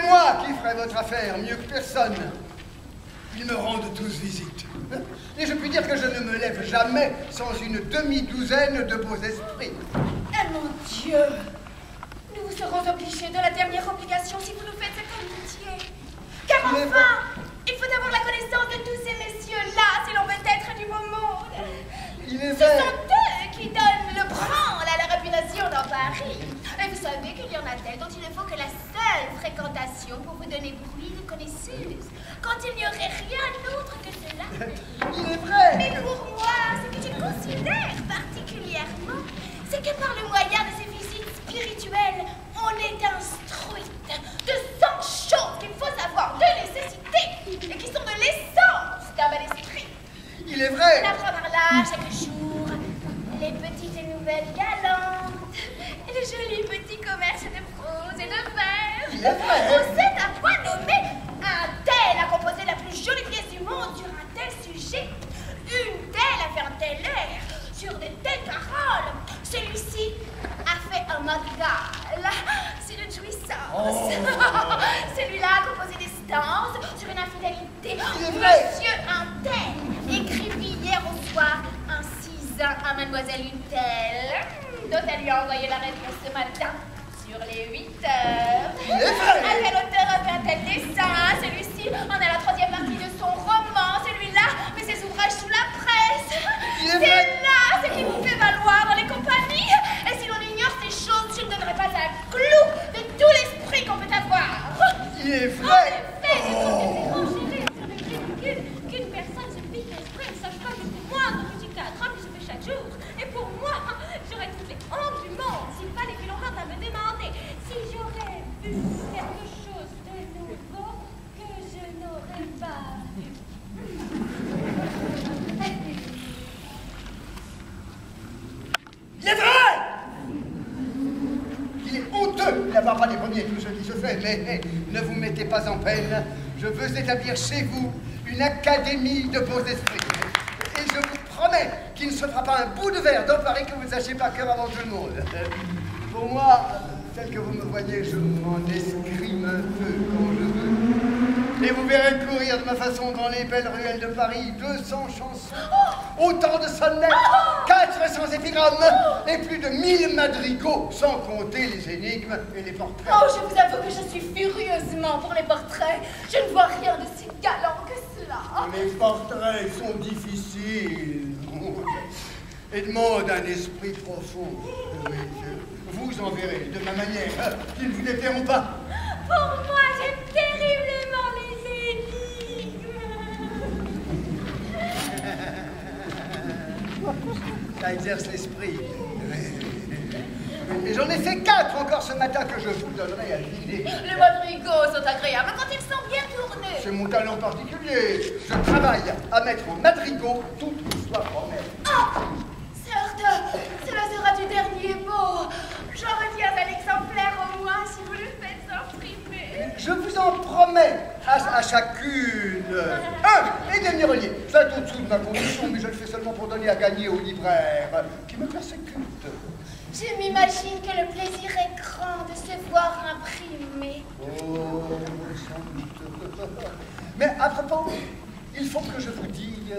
moi qui ferai votre affaire mieux que personne. Ils me rendent tous visite. Et je puis dire que je ne me lève jamais sans une demi-douzaine de beaux esprits. Eh mon Dieu! Nous vous serons obligés de la dernière obligation si vous nous faites cette amitié. Car enfin, il faut avoir la connaissance de tous ces messieurs-là si l'on veut être du beau monde. Ce sont eux qui donnent le branle à la réputation dans Paris. Et vous savez qu'il y en a tels dont il ne faut que la seule fréquentation pour vous donner bruit de connaisseuse, quand il n'y aurait rien d'autre que cela. Il est vrai. Mais pour moi, ce que je considère particulièrement, c'est que par le moyen de ces visites spirituelles, on est instruite de 100 choses qu'il faut savoir de nécessité et qui sont de l'essence d'un bel esprit. Il est vrai. On apprend par là chaque jour les petites nouvelles galantes et les jolis petits commerces de prose et de verre. Il est vrai. On sait à quoi nommer un tel a composé la plus jolie pièce du monde sur un tel sujet, une telle a fait un tel air sur de telles paroles. Celui-ci a fait un madrigal sur une jouissance. Celui-là a composé des stances sur une infidélité. Monsieur un tel écrivit hier au soir un 6 à mademoiselle une telle, dont elle lui a envoyé la réponse ce matin sur les 8 heures. Un tel auteur a fait un tel dessin. Celui-ci en a la 3e partie de son roman. Celui-là met ses ouvrages sous la presse. C'est là ce qui vous fait valoir dans les compagnies. Et si l'on ignore ces choses, je ne donnerai pas un clou de tout l'esprit qu'on peut avoir. Il est vrai. En effet, je trouve que c'est enchaîné sur le ridicule qu'une personne se pique l'esprit ne sache pas que pour moi, dans petit cadre, je fais chaque jour. Et pour moi, j'aurais toutes les hontes du monde s'il fallait que l'on rentre à me demander si j'aurais vu quelque chose de nouveau que je n'aurais pas vu. Il est vrai. Il est honteux d'avoir pas les premiers tout ce qui se fait, mais ne vous mettez pas en peine. Je veux établir chez vous une académie de beaux esprits. Et je vous promets qu'il ne se fera pas un bout de verre dans Paris que vous sachiez par cœur avant tout le monde. Pour moi, tel que vous me voyez, je m'en escrime un peu quand je veux. Et vous verrez courir de ma façon dans les belles ruelles de Paris 200 chansons, autant de sonnettes, 400 épigrammes et plus de 1000 madrigaux, sans compter les énigmes et les portraits. Oh, je vous avoue que je suis furieusement pour les portraits. Je ne vois rien de si galant que cela. Les portraits sont difficiles et demandent un esprit profond. Oui, vous en verrez de ma manière qu'ils ne vous déplairont pas. Pour moi, j'aime terriblement les énigmes. Ça exerce l'esprit. Et j'en ai fait 4 encore ce matin que je vous donnerai à dîner. Les madrigaux sont agréables quand ils sont bien tournés. C'est mon talent particulier. Je travaille à mettre en madrigal toute l'histoire romaine. Oh, certes, cela sera du dernier mot. J'en retiens un exemplaire au moins si vous le faites imprimer. Je vous en promets à chacune. Et dernier relier. C'est au-dessous de ma condition, mais je le fais seulement pour donner à gagner au libraire qui me persécute. Je m'imagine que le plaisir est grand de se voir imprimé. Oh, sans doute. Mais à propos, il faut que je vous dise...